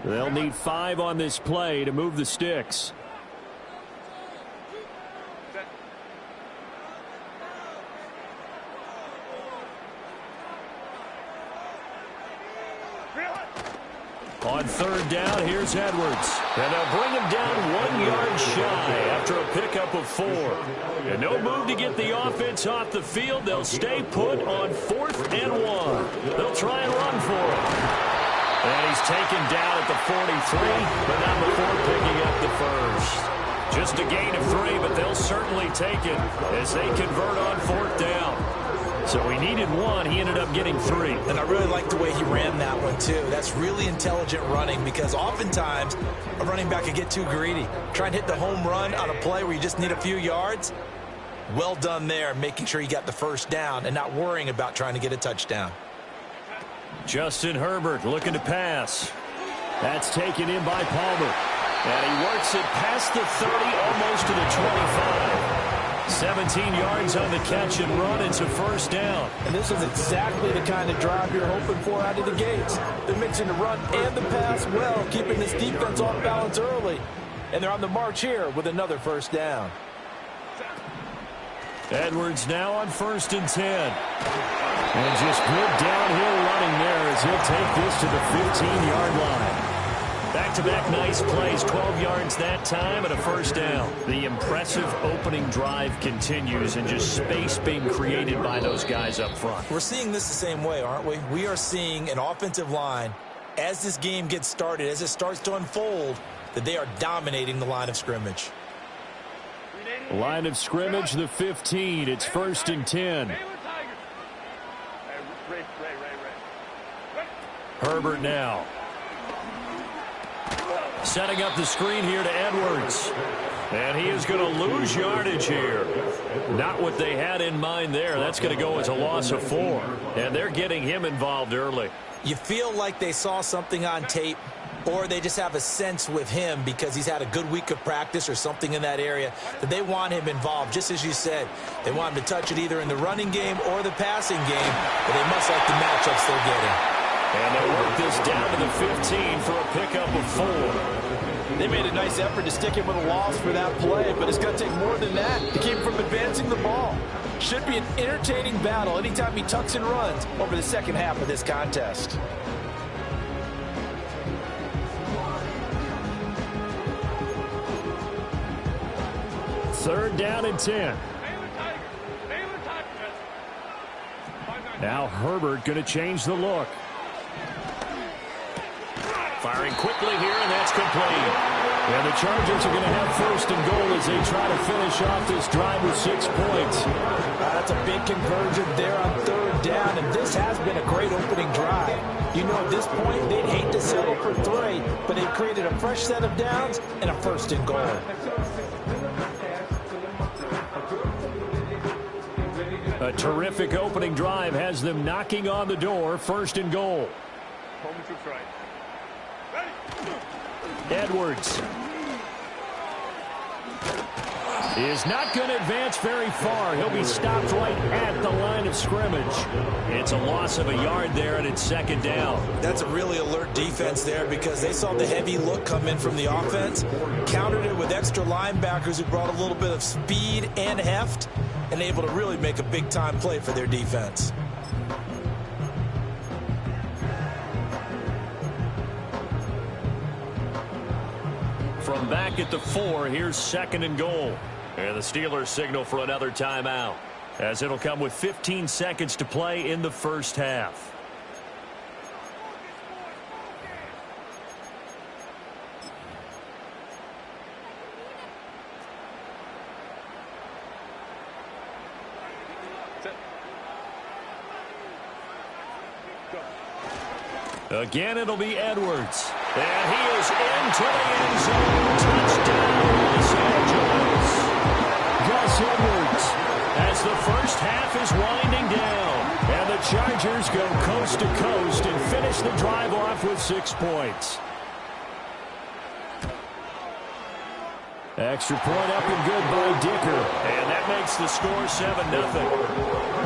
They'll need 5 on this play to move the sticks. On third down, here's Edwards. And they'll bring him down 1 yard shy after a pickup of 4. And no move to get the offense off the field. They'll stay put on 4th and 1. They'll try and run for it. And he's taken down at the 43, but not before picking up the first. Just a gain of 3, but they'll certainly take it as they convert on 4th down. So he needed 1. He ended up getting 3. And I really like the way he ran that one, too. That's really intelligent running because oftentimes a running back can get too greedy. Try and hit the home run on a play where you just need a few yards. Well done there, making sure he got the first down and not worrying about trying to get a touchdown. Justin Herbert looking to pass. That's taken in by Palmer. And he works it past the 30, almost to the 25. 17 yards on the catch and run. It's a first down. And this is exactly the kind of drive you're hoping for out of the gates. They're mixing the run and the pass well, keeping this defense off balance early. And they're on the march here with another first down. Edwards now on 1st and 10. And just good downhill running there as he'll take this to the 15-yard line. Back-to-back nice plays, 12 yards that time and a first down. The impressive opening drive continues and just space being created by those guys up front. We're seeing this the same way, aren't we? We are seeing an offensive line, as this game gets started, as it starts to unfold, that they are dominating the line of scrimmage. Line of scrimmage, the 15. It's 1st and 10. Herbert now. Setting up the screen here to Edwards. And he is going to lose yardage here. Not what they had in mind there. That's going to go as a loss of 4. And they're getting him involved early. You feel like they saw something on tape, or they just have a sense with him because he's had a good week of practice or something in that area that they want him involved. Just as you said, they want him to touch it either in the running game or the passing game, but they must like the matchups they're getting. And they work this down to the 15 for a pickup of 4. They made a nice effort to stick him with a loss for that play, but it's going to take more than that to keep him from advancing the ball. Should be an entertaining battle anytime he tucks and runs over the second half of this contest. Third down and 10. Now Herbert going to change the look. Firing quickly here, and that's complete. And the Chargers are going to have 1st and goal as they try to finish off this drive with 6 points. That's a big conversion there on 3rd down, and this has been a great opening drive. You know, at this point, they'd hate to settle for 3, but they've created a fresh set of downs and a 1st and goal. A terrific opening drive has them knocking on the door. 1st and goal. Edwards is not going to advance very far. He'll be stopped right at the line of scrimmage. It's a loss of a yard there, and it's 2nd down. That's a really alert defense there because they saw the heavy look come in from the offense, countered it with extra linebackers who brought a little bit of speed and heft, and able to really make a big-time play for their defense. From back at the 4, here's 2nd and goal. And the Steelers signal for another timeout, as it'll come with 15 seconds to play in the first half. Again, it'll be Edwards. And he is into the end zone. Touchdown, Los Angeles. Gus Edwards, as the first half is winding down. And the Chargers go coast to coast and finish the drive off with 6 points. Extra point up and good by Dicker. And that makes the score 7-0.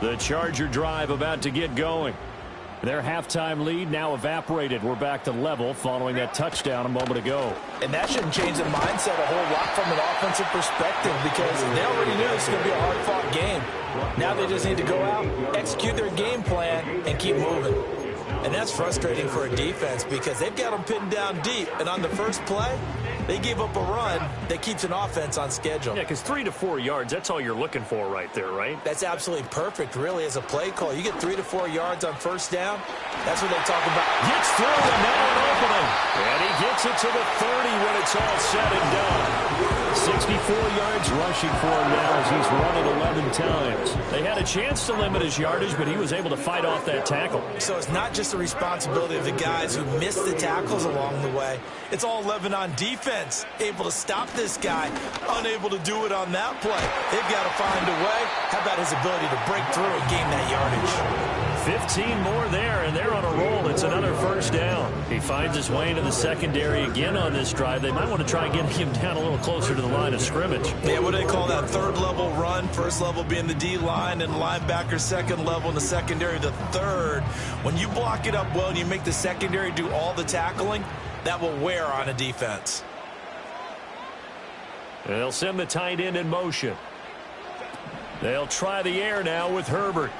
The Charger drive about to get going. Their halftime lead now evaporated. We're back to level following that touchdown a moment ago. And that shouldn't change the mindset a whole lot from an offensive perspective because they already knew this was going to be a hard-fought game. Now they just need to go out, execute their game plan, and keep moving. And that's frustrating for a defense because they've got them pinned down deep. And on the first play, they gave up a run that keeps an offense on schedule. Yeah, because 3 to 4 yards, that's all you're looking for right there, right? That's absolutely perfect, really, as a play call. You get 3 to 4 yards on first down, that's what they talk about. Gets through, and now an opening. And he gets it to the 30 when it's all said and done. 64 yards rushing for him now as he's run it 11 times. They had a chance to limit his yardage, but he was able to fight off that tackle. So it's not just the responsibility of the guys who missed the tackles along the way. It's all 11 on defense, able to stop this guy, unable to do it on that play. They've got to find a way. How about his ability to break through and gain that yardage? 15 more there, and they're on a roll. It's another first down. He finds his way into the secondary again on this drive. They might want to try getting him down a little closer to the line of scrimmage. Yeah, what do they call that? Third level run. First level being the D-line and linebacker. Second level in the secondary, the third. When you block it up well and you make the secondary do all the tackling, that will wear on a defense. They'll send the tight end in motion. They'll try the air now with Herbert.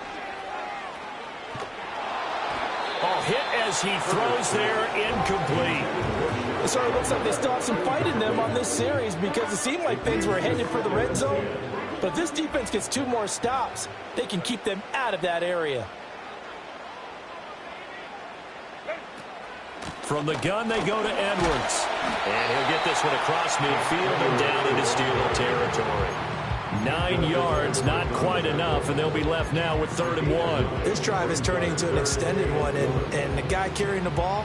Oh, hit as he throws there, incomplete. It sort of looks like they still have some fight in them on this series because it seemed like things were headed for the red zone. But if this defense gets 2 more stops, they can keep them out of that area. From the gun, they go to Edwards. And he'll get this one across midfield and down into Steeler territory. 9 yards, not quite enough, and they'll be left now with 3rd and 1. This drive is turning into an extended one, and the guy carrying the ball,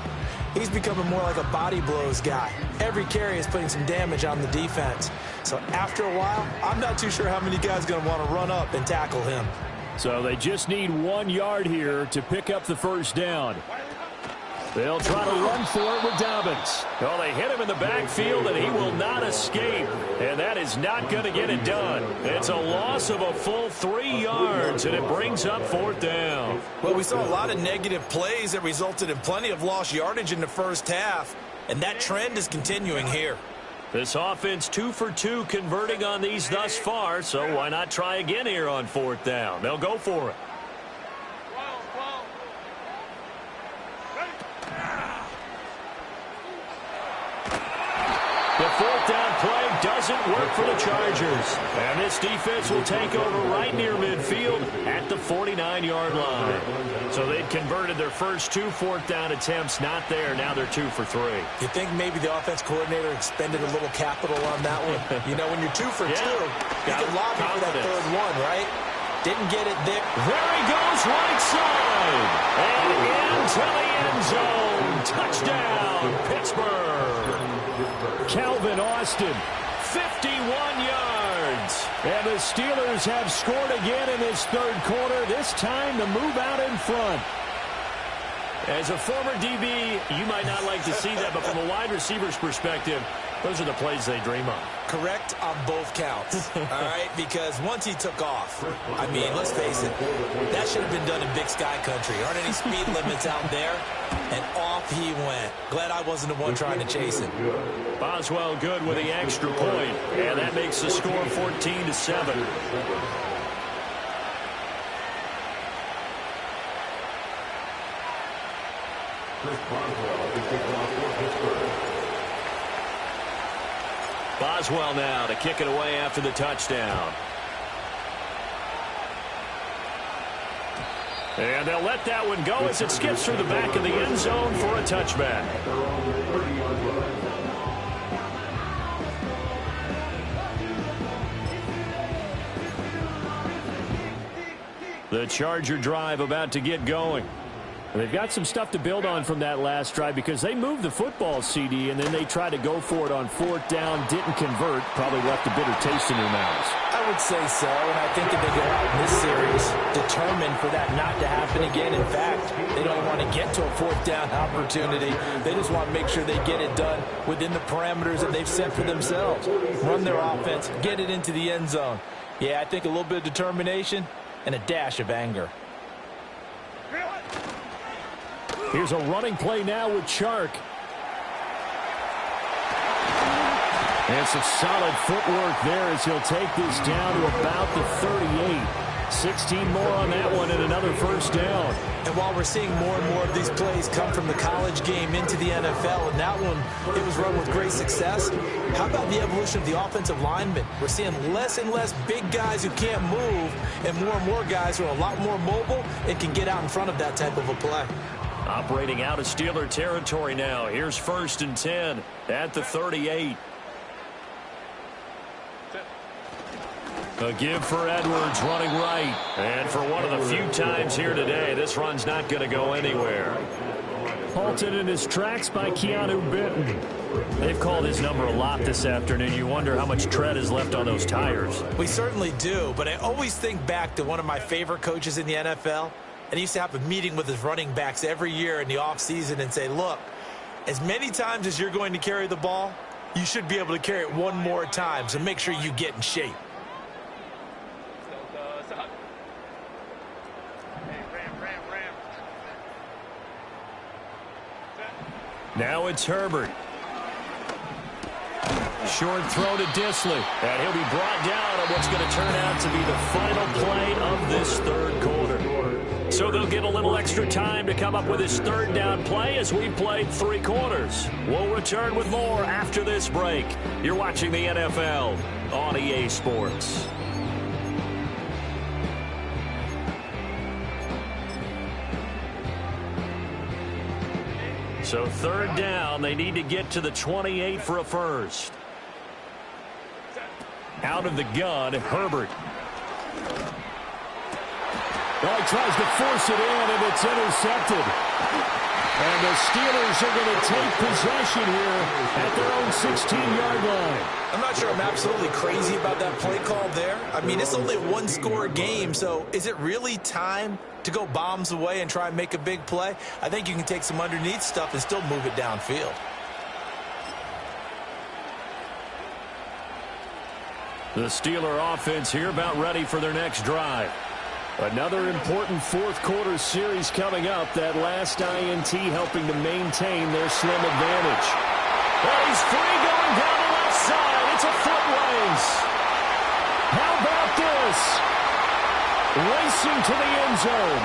he's becoming more like a body blows guy. Every carry is putting some damage on the defense. So after a while, I'm not too sure how many guys are going to want to run up and tackle him. So they just need 1 yard here to pick up the first down. They'll try to run for it with Dobbins. Well, they hit him in the backfield, and he will not escape. And that is not going to get it done. It's a loss of a full 3 yards, and it brings up 4th down. Well, we saw a lot of negative plays that resulted in plenty of lost yardage in the first half, and that trend is continuing here. This offense 2 for 2 converting on these thus far, so why not try again here on 4th down? They'll go for it. The 4th down play doesn't work for the Chargers. And this defense will take over right near midfield at the 49-yard line. So they'd converted their first 2 4th down attempts. Not there. Now they're 2 for 3. You think maybe the offense coordinator expended a little capital on that one? You know, when you're 2 for 2, you can lobby for that 3rd one, right? Didn't get it there. There he goes, right side. And into the end zone. Touchdown, Pittsburgh. Calvin Austin, 51 yards. and the Steelers have scored again in this 3rd quarter, this time to move out in front. As a former DB, you might not like to see that, but from a wide receiver's perspective, those are the plays they dream of. Correct on both counts, all right? Because once he took off, I mean, let's face it, that should have been done in Big Sky Country. Aren't any speed limits out there? And off he went. Glad I wasn't the one trying to chase him. Boswell good with the extra point, and that makes the score 14-7. Boswell now to kick it away after the touchdown. And they'll let that one go as it skips through the back of the end zone for a touchback. The Charger drive about to get going. They've got some stuff to build on from that last drive because they moved the football, CD, and then they tried to go for it on 4th down, didn't convert, probably left a bitter taste in their mouths. I would say so, and I think if they go out in this series determined for that not to happen again. In fact, they don't want to get to a 4th down opportunity. They just want to make sure they get it done within the parameters that they've set for themselves. Run their offense, get it into the end zone. Yeah, I think a little bit of determination, and a dash of anger. Here's a running play now with Chark. And some solid footwork there as he'll take this down to about the 38. 16 more on that one and another first down. And while we're seeing more and more of these plays come from the college game into the NFL, and that one, it was run with great success, how about the evolution of the offensive linemen? We're seeing less and less big guys who can't move and more guys who are a lot more mobile and can get out in front of that type of a play. Operating out of Steeler territory now. Here's 1st and 10 at the 38. A give for Edwards running right. And for one of the few times here today, this run's not going to go anywhere. Halted in his tracks by Keanu Benton. They've called his number a lot this afternoon. You wonder how much tread is left on those tires. We certainly do, but I always think back to one of my favorite coaches in the NFL. And he used to have a meeting with his running backs every year in the offseason and say, look, as many times as you're going to carry the ball, you should be able to carry it one more time, so make sure you get in shape. Now it's Herbert. Short throw to Disley. And he'll be brought down on what's going to turn out to be the final play of this third quarter. So they'll get a little extra time to come up with his third down play as we've played 3 quarters. We'll return with more after this break. You're watching the NFL on EA Sports. So 3rd down, they need to get to the 28 for a first. Out of the gun, Herbert. Well, he tries to force it in, and it's intercepted. And the Steelers are going to take possession here at their own 16-yard line. I'm not sure I'm absolutely crazy about that play call there. I mean, it's only a one-score game, so is it really time to go bombs away and try and make a big play? I think you can take some underneath stuff and still move it downfield. The Steeler offense here about ready for their next drive. Another important 4th quarter series coming up. That last INT helping to maintain their slim advantage. Well, he's free going down the left side. It's a foot race. How about this? Racing to the end zone.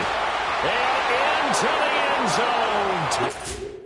And into the end zone.